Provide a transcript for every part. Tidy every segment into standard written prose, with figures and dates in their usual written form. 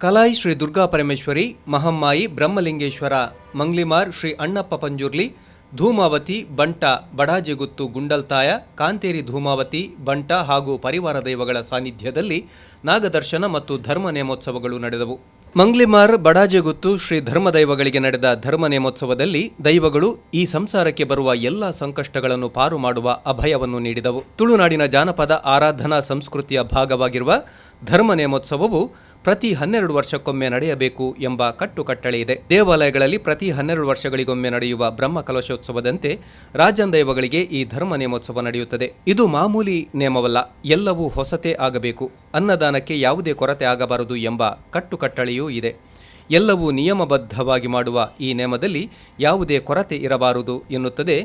ಕಲಾಯಿ ಶ್ರೀ ದುರ್ಗಾ ಪರಮೇಶ್ವರಿ, ಮಹಮ್ಮಾಯಿ, ಬ್ರಹ್ಮಲಿಂಗೇಶ್ವರ, ಮಂಗ್ಲಿಮಾರ್, ಶ್ರೀ ಅಣ್ಣಪ್ಪ ಪಂಜುರ್ಲಿ, ಧೂಮಾವತಿ, ಬಂಟ, ಬಡಾಜೆಗುತ್ತು ಗುಂಡಲ್ತಾಯ, ಕಾಂತೇರಿ ಧೂಮಾವತಿ, ಬಂಟ ಹಾಗೂ ಪರಿವಾರ ದೈವಗಳ ಸಾನ್ನಿಧ್ಯದಲ್ಲಿ ನಾಗದರ್ಶನ ಮತ್ತು ಧರ್ಮ ನೇಮೋತ್ಸವಗಳು ನಡೆದವು. ಮಂಗ್ಲಿಮಾರ್, ಬಡಾಜೆಗುತ್ತು ಶ್ರೀ ಧರ್ಮದೈವಗಳಿಗೆ ನಡೆದ ಧರ್ಮ ನೇಮೋತ್ಸವದಲ್ಲಿ ದೈವಗಳು ಈ ಸಂಸಾರಕ್ಕೆ ಬರುವ ಎಲ್ಲ ಸಂಕಷ್ಟಗಳನ್ನು ಪಾರು ಮಾಡುವ ಅಭಯವನ್ನು ನೀಡಿದವು. ತುಳುನಾಡಿನ ಜಾನಪದ ಆರಾಧನಾ ಸಂಸ್ಕೃತಿಯ ಭಾಗವಾಗಿರುವ ಧರ್ಮ ನೇಮೋತ್ಸವವು ಪ್ರತಿ 12 ವರ್ಷಕ್ಕೊಮ್ಮೆ ನಡೆಯಬೇಕು ಎಂಬ ಕಟ್ಟುಕಟ್ಟಳೆ ಇದೆ. ದೇವಾಲಯಗಳಲ್ಲಿ ಪ್ರತಿ 12 ವರ್ಷಗಳಿಗೊಮ್ಮೆ ನಡೆಯುವ ಬ್ರಹ್ಮ ಕಲಶೋತ್ಸವದಂತೆ ರಾಜನ್ ದೈವಗಳಿಗೆ ಈ ಧರ್ಮ ನೇಮೋತ್ಸವ ನಡೆಯುತ್ತದೆ. ಇದು ಮಾಮೂಲಿ ನೇಮವಲ್ಲ, ಎಲ್ಲವೂ ಹೊಸತೇ ಆಗಬೇಕು, ಅನ್ನದಾನಕ್ಕೆ ಯಾವುದೇ ಕೊರತೆ ಆಗಬಾರದು ಎಂಬ ಕಟ್ಟುಕಟ್ಟಳೆಯೂ ಇದೆ. ಎಲ್ಲವೂ ನಿಯಮಬದ್ಧವಾಗಿ ಮಾಡುವ ಈ ನೇಮದಲ್ಲಿ ಯಾವುದೇ ಕೊರತೆ ಇರಬಾರದು ಎನ್ನುತ್ತದೆ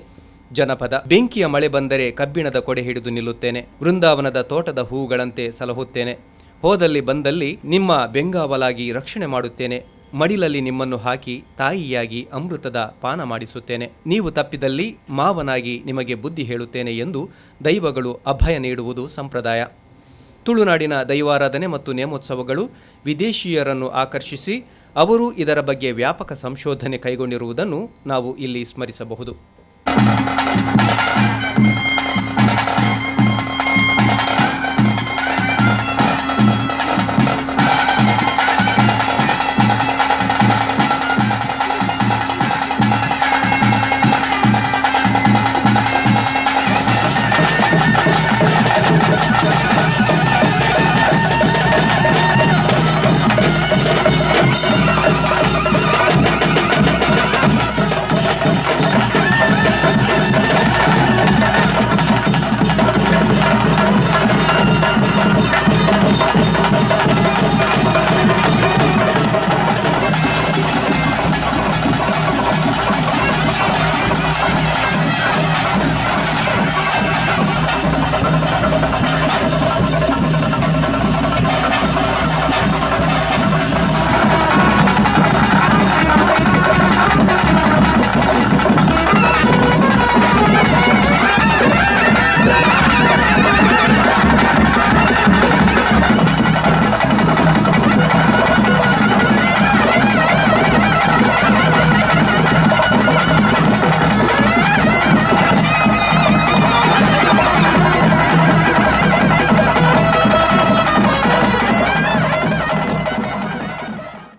ಜನಪದ. ಬೆಂಕಿಯ ಮಳೆ ಬಂದರೆ ಕಬ್ಬಿಣದ ಕೊಡೆ ಹಿಡಿದು ನಿಲ್ಲುತ್ತೇನೆ, ವೃಂದಾವನದ ತೋಟದ ಹೂವುಗಳಂತೆ ಸಲಹುತ್ತೇನೆ, ಹೋದಲ್ಲಿ ಬಂದಲ್ಲಿ ನಿಮ್ಮ ಬೆಂಗಾವಲಾಗಿ ರಕ್ಷಣೆ ಮಾಡುತ್ತೇನೆ, ಮಡಿಲಲ್ಲಿ ನಿಮ್ಮನ್ನು ಹಾಕಿ ತಾಯಿಯಾಗಿ ಅಮೃತದ ಪಾನ ಮಾಡಿಸುತ್ತೇನೆ, ನೀವು ತಪ್ಪಿದಲ್ಲಿ ಮಾವನಾಗಿ ನಿಮಗೆ ಬುದ್ಧಿ ಹೇಳುತ್ತೇನೆ ಎಂದು ದೈವಗಳು ಅಭಯ ನೀಡುವುದು ಸಂಪ್ರದಾಯ. ತುಳುನಾಡಿನ ದೈವಾರಾಧನೆ ಮತ್ತು ನೇಮೋತ್ಸವಗಳು ವಿದೇಶೀಯರನ್ನು ಆಕರ್ಷಿಸಿ ಅವರು ಇದರ ಬಗ್ಗೆ ವ್ಯಾಪಕ ಸಂಶೋಧನೆ ಕೈಗೊಂಡಿರುವುದನ್ನು ನಾವು ಇಲ್ಲಿ ಸ್ಮರಿಸಬಹುದು.